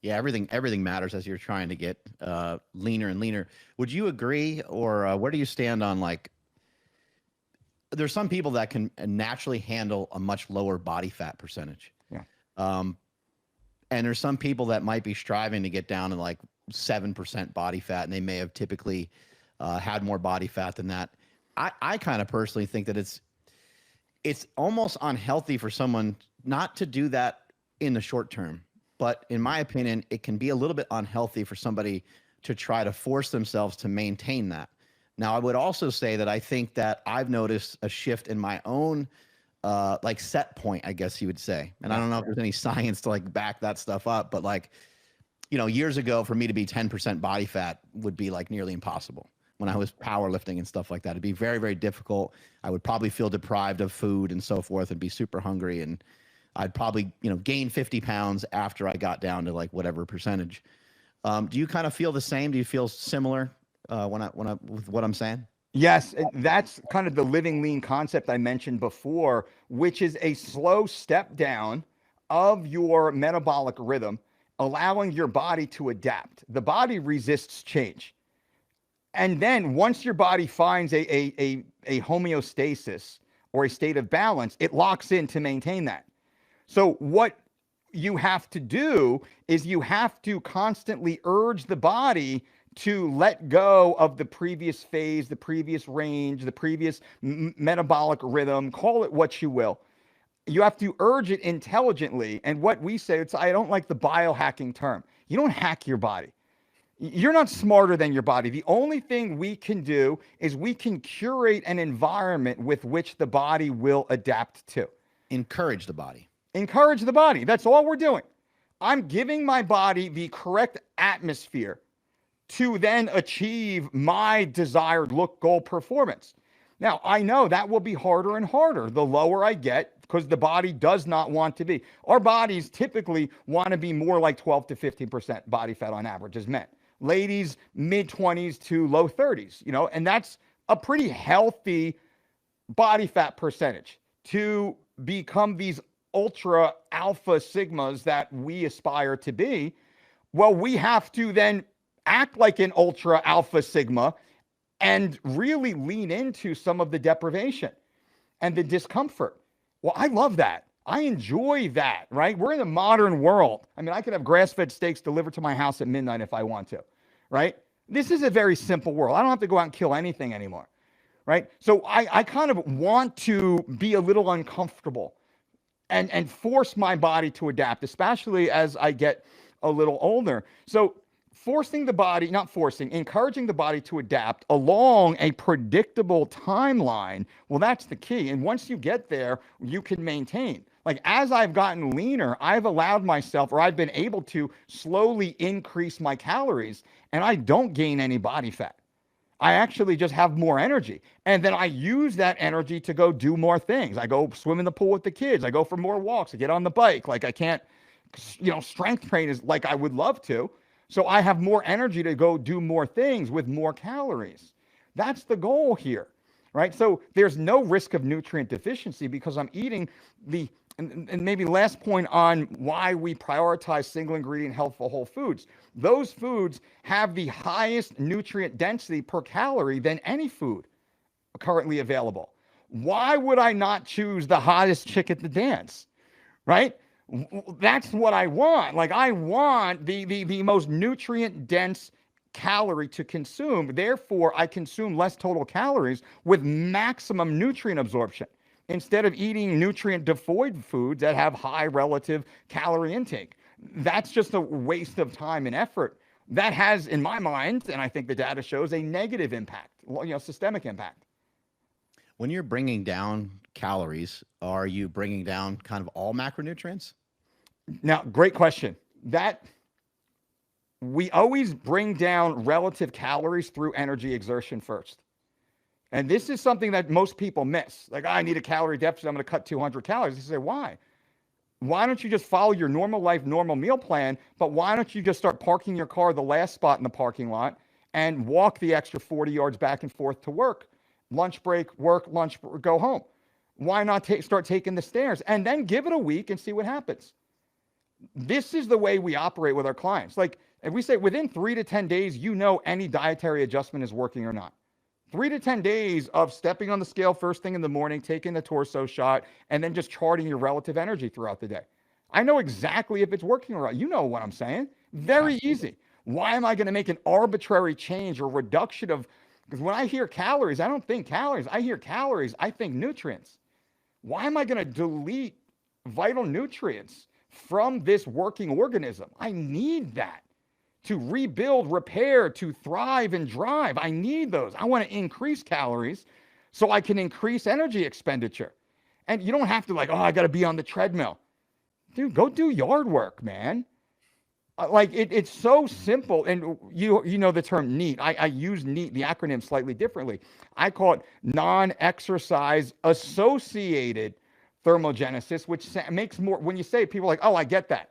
Yeah, everything matters as you're trying to get leaner and leaner. Would you agree, or where do you stand on like? There's some people that can naturally handle a much lower body fat percentage, Yeah. um, and there's some people that might be striving to get down to like 7% body fat, and they may have typically had more body fat than that. I kind of personally think that it's almost unhealthy for someone not to do that in the short term. But in my opinion, it can be a little bit unhealthy for somebody to try to force themselves to maintain that. Now, I would also say that I think that I've noticed a shift in my own like set point, I guess you would say. And I Yeah. don't know if there's any science to like back that stuff up, but like, years ago for me to be 10% body fat would be like nearly impossible when I was powerlifting and stuff like that. It'd be very, very difficult. I would probably feel deprived of food and so forth and be super hungry. And I'd probably, gain 50 pounds after I got down to like whatever percentage. Do you kind of feel the same? Do you feel similar with what I'm saying? Yes, and that's kind of the living lean concept I mentioned before, which is a slow step down of your metabolic rhythm, allowing your body to adapt. The body resists change. And then once your body finds a homeostasis or a state of balance, it locks in to maintain that. So what you have to do is you have to constantly urge the body to let go of the previous phase, the previous range, the previous metabolic rhythm, call it what you will. You have to urge it intelligently. And what we say, I don't like the biohacking term. You don't hack your body. You're not smarter than your body. The only thing we can do is we can curate an environment with which the body will adapt to. Encourage the body. Encourage the body. That's all we're doing. I'm giving my body the correct atmosphere to then achieve my desired look, goal, performance. Now, I know that will be harder and harder the lower I get because the body does not want to be. Our bodies typically want to be more like 12 to 15% body fat on average as men. Ladies, mid 20s to low 30s, and that's a pretty healthy body fat percentage to become these ultra alpha sigmas that we aspire to be. Well, we have to then act like an ultra alpha sigma and really lean into some of the deprivation and the discomfort. Well, I love that. I enjoy that, right? We're in a modern world. I mean, I could have grass-fed steaks delivered to my house at midnight if I want to, right? This is a very simple world. I don't have to go out and kill anything anymore, right? So I kind of want to be a little uncomfortable and force my body to adapt, especially as I get a little older. So encouraging the body to adapt along a predictable timeline, well, that's the key. And once you get there, you can maintain. Like as I've gotten leaner, I've allowed myself, or I've been able to slowly increase my calories, and I don't gain any body fat. I actually just have more energy. And then I use that energy to go do more things. I go swim in the pool with the kids. I go for more walks. I get on the bike. Like I can't, strength train is like I would love to. So I have more energy to go do more things with more calories. That's the goal here, right? So there's no risk of nutrient deficiency because I'm eating and maybe last point on why we prioritize single ingredient healthful whole foods. Those foods have the highest nutrient density per calorie than any food currently available. Why would I not choose the hottest chick at the dance, right? That's what I want. Like I want the most nutrient dense calorie to consume. Therefore, I consume less total calories with maximum nutrient absorption instead of eating nutrient devoid foods that have high relative calorie intake. That's just a waste of time and effort. That has, in my mind, and I think the data shows, a negative impact, systemic impact. When you're bringing down calories, are you bringing down kind of all macronutrients? Now, great question. That we always bring down relative calories through energy exertion first. And this is something that most people miss. Like, I need a calorie deficit. I'm going to cut 200 calories. They say, why? Why don't you just follow your normal life, normal meal plan? But why don't you just start parking your car the last spot in the parking lot and walk the extra 40 yards back and forth to work? Lunch break, work, lunch, go home. Why not start taking the stairs and then give it a week and see what happens? This is the way we operate with our clients. Like if we say within 3 to 10 days, you know any dietary adjustment is working or not. 3 to 10 days of stepping on the scale first thing in the morning, taking the torso shot, and then just charting your relative energy throughout the day. I know exactly if it's working or not. You know what I'm saying? Very easy. Why am I going to make an arbitrary change or reduction of, because when I hear calories, I don't think calories. I hear calories, I think nutrients. Why am I going to delete vital nutrients from this working organism? I need that to rebuild, repair, to thrive and drive. I need those. I want to increase calories so I can increase energy expenditure. And you don't have to like, oh, I got to be on the treadmill. Dude, go do yard work, man. Like it's so simple. And you know the term NEAT. I use NEAT, the acronym, slightly differently. I call it non-exercise associated thermogenesis, which makes more, when you say it, people are like, oh, I get that.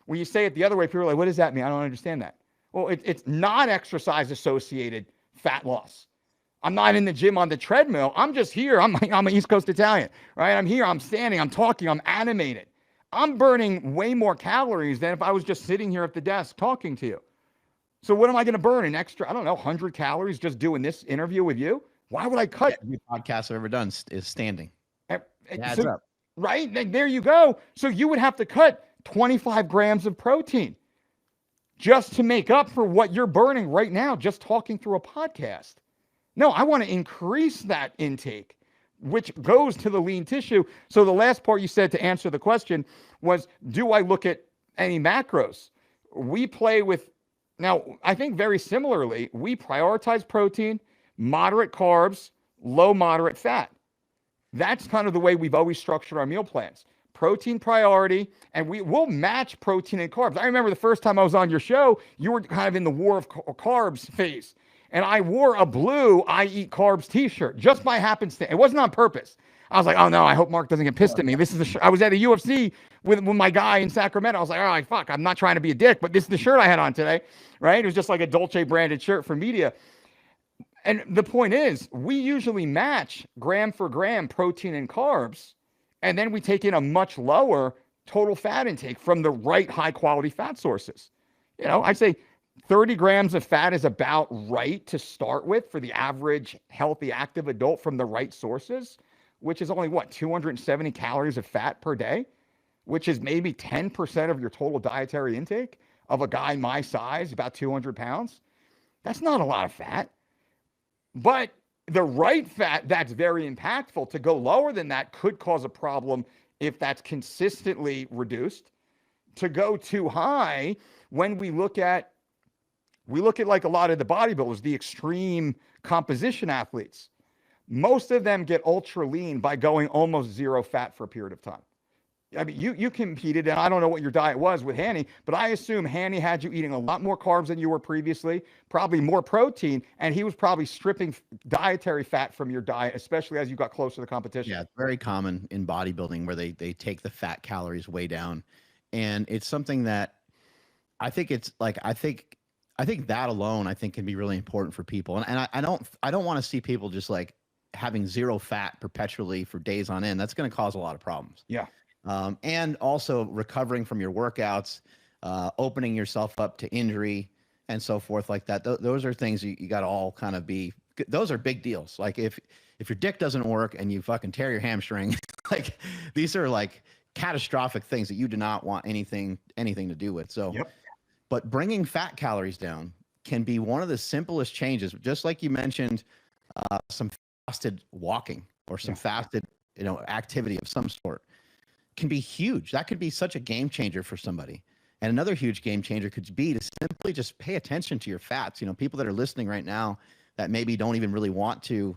When you say it the other way, people are like, what does that mean? I don't understand that. Well, it's non-exercise associated fat loss. I'm not in the gym on the treadmill. I'm just here. I'm an East Coast Italian, right? I'm here. I'm standing. I'm talking. I'm animated. I'm burning way more calories than if I was just sitting here at the desk talking to you. So what am I going to burn? An extra, I don't know, 100 calories just doing this interview with you? Why would I cut? Every podcast I've ever done is standing. It adds So, up. right? There you go. So you would have to cut 25 grams of protein just to make up for what you're burning right now, just talking through a podcast. No, I want to increase that intake, which goes to the lean tissue. So the last part you said to answer the question was, do I look at any macros? We play with, now I think very similarly, we prioritize protein, moderate carbs, low moderate fat. That's kind of the way we've always structured our meal plans. Protein priority, and we'll match protein and carbs. I remember the first time I was on your show, you were kind of in the war of carbs phase. And I wore a blue I Eat Carbs t-shirt just by happenstance. It wasn't on purpose. I was like, oh no, I hope Mark doesn't get pissed at me. This is the shirt. I was at a UFC with my guy in Sacramento. I was like, all right, fuck, I'm not trying to be a dick, but this is the shirt I had on today, right? It was just like a Dolce branded shirt for media. And the point is, we usually match gram for gram protein and carbs, and then we take in a much lower total fat intake from the right high quality fat sources. You know, I'd say 30 grams of fat is about right to start with for the average healthy active adult from the right sources, which is only what, 270 calories of fat per day, which is maybe 10% of your total dietary intake of a guy my size, about 200 pounds. That's not a lot of fat. But the right fat that's very impactful, to go lower than that could cause a problem if that's consistently reduced. To go too high, when we look at like a lot of the bodybuilders, the extreme composition athletes, most of them get ultra lean by going almost zero fat for a period of time. I mean, you competed, and I don't know what your diet was with Hanny, but I assume Hanny had you eating a lot more carbs than you were previously, probably more protein, and he was probably stripping dietary fat from your diet, especially as you got closer to the competition. Yeah, it's very common in bodybuilding where they take the fat calories way down. And it's something that I think it's like, I think that alone, I think, can be really important for people. And I don't want to see people just like having zero fat perpetually for days on end. That's going to cause a lot of problems. Yeah. And also recovering from your workouts, opening yourself up to injury and so forth like that. Those are things you got to all kind of be, those are big deals. Like if your dick doesn't work and you fucking tear your hamstring, like these are like catastrophic things that you do not want anything to do with. So, Yep. But bringing fat calories down can be one of the simplest changes. Just like you mentioned, some fasted walking or some fasted, activity of some sort can be huge. That could be such a game changer for somebody. And another huge game changer could be to simply just pay attention to your fats. People that are listening right now that maybe don't even really want to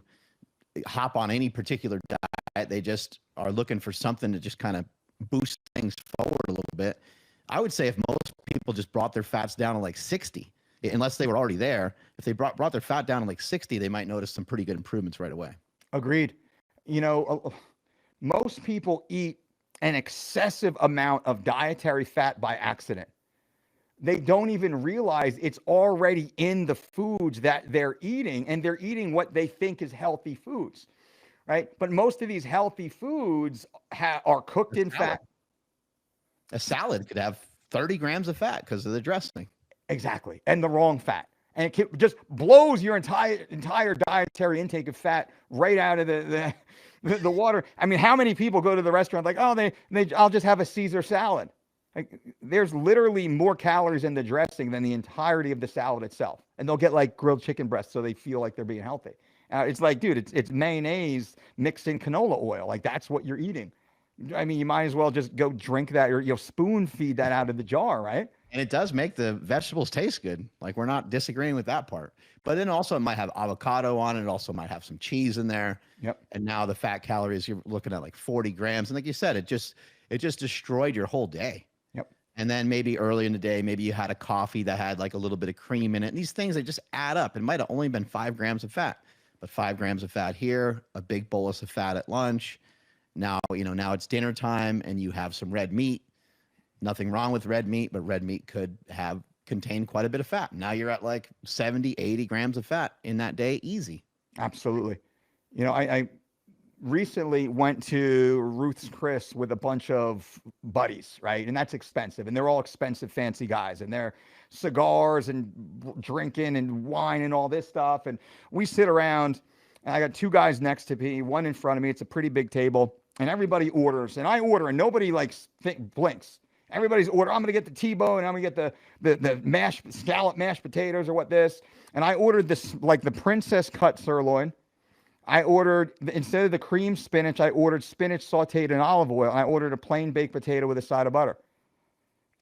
hop on any particular diet. They just are looking for something to just kind of boost things forward a little bit. I would say if most people just brought their fats down to like 60, unless they were already there, if they brought their fat down to like 60, they might notice some pretty good improvements right away. Agreed. Most people eat an excessive amount of dietary fat by accident. They don't even realize it's already in the foods that they're eating, and they're eating what they think is healthy foods, right? But most of these healthy foods are cooked in fat. A salad could have 30 grams of fat because of the dressing. Exactly. And the wrong fat. And it just blows your entire dietary intake of fat right out of the water. I mean, how many people go to the restaurant like, oh, I'll just have a Caesar salad. Like, there's literally more calories in the dressing than the entirety of the salad itself. And they'll get like grilled chicken breasts so they feel like they're being healthy. It's like, dude, it's mayonnaise mixed in canola oil. Like, that's what you're eating. I mean, you might as well just go drink that, or spoon feed that out of the jar, right? And it does make the vegetables taste good. Like, we're not disagreeing with that part. But then also it might have avocado on it. It also might have some cheese in there. Yep. And now the fat calories, you're looking at like 40 grams. And like you said, it just destroyed your whole day. Yep. And then maybe early in the day, maybe you had a coffee that had like a little bit of cream in it. And these things, they just add up. It might have only been 5 grams of fat, but 5 grams of fat here, a big bolus of fat at lunch. Now, now it's dinner time and you have some red meat. Nothing wrong with red meat, but red meat could contain quite a bit of fat. Now you're at like 70, 80 grams of fat in that day. Easy. Absolutely. I recently went to Ruth's Chris with a bunch of buddies, right? And that's expensive. And they're all expensive, fancy guys. And they're cigars and drinking and wine and all this stuff. And we sit around, and I got 2 guys next to me, one in front of me. It's a pretty big table. And everybody orders. And I order, and nobody blinks. Everybody's order. I'm going to get the T-bone, and I'm going to get the scallop mashed potatoes or what this. And I ordered this, like the princess cut sirloin. I ordered, instead of the cream spinach, I ordered spinach sauteed in olive oil. And I ordered a plain baked potato with a side of butter.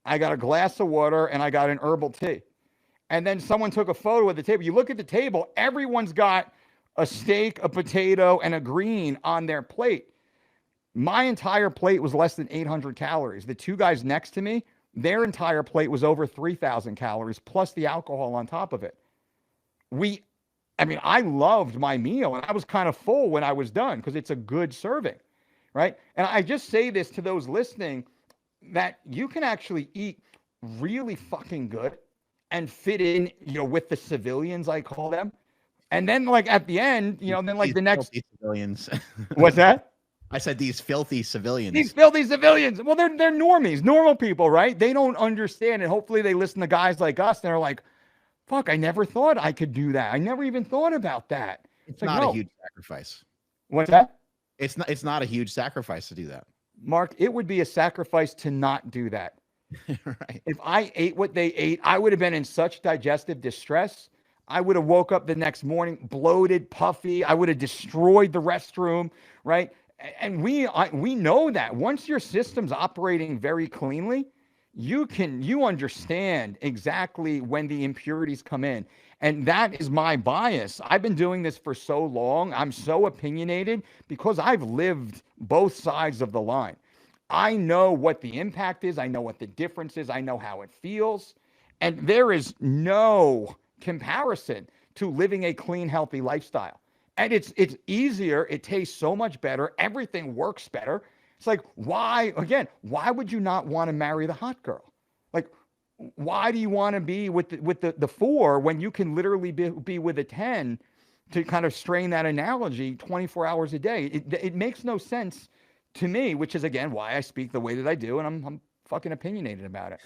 I got a glass of water, and I got an herbal tea. And then someone took a photo of the table. You look at the table, everyone's got a steak, a potato, and a green on their plate. My entire plate was less than 800 calories. The 2 guys next to me, their entire plate was over 3,000 calories, plus the alcohol on top of it. I loved my meal, and I was kind of full when I was done because it's a good serving, right? And I just say this to those listening, that you can actually eat really fucking good and fit in, with the civilians, I call them. And then like at the end, then like the next civilians. What's that? I said these filthy civilians. These filthy civilians. Well, they're normies, normal people, right? They don't understand. And hopefully they listen to guys like us and they're like, fuck, I never thought I could do that. I never even thought about that. It's like, not a huge sacrifice. What's that? It's not a huge sacrifice to do that. Mark, it would be a sacrifice to not do that. Right. If I ate what they ate, I would have been in such digestive distress. I would have woke up the next morning bloated, puffy. I would have destroyed the restroom, right? And we know that once your system's operating very cleanly, you understand exactly when the impurities come in. And that is my bias. I've been doing this for so long. I'm so opinionated because I've lived both sides of the line. I know what the impact is. I know what the difference is. I know how it feels. And there is no comparison to living a clean, healthy lifestyle. And it's easier. It tastes so much better. Everything works better. It's like, why would you not want to marry the hot girl? Like, why do you want to be with the 4 when you can literally be with a 10, to kind of strain that analogy, 24 hours a day? It makes no sense to me, which is, again, why I speak the way that I do. And I'm fucking opinionated about it.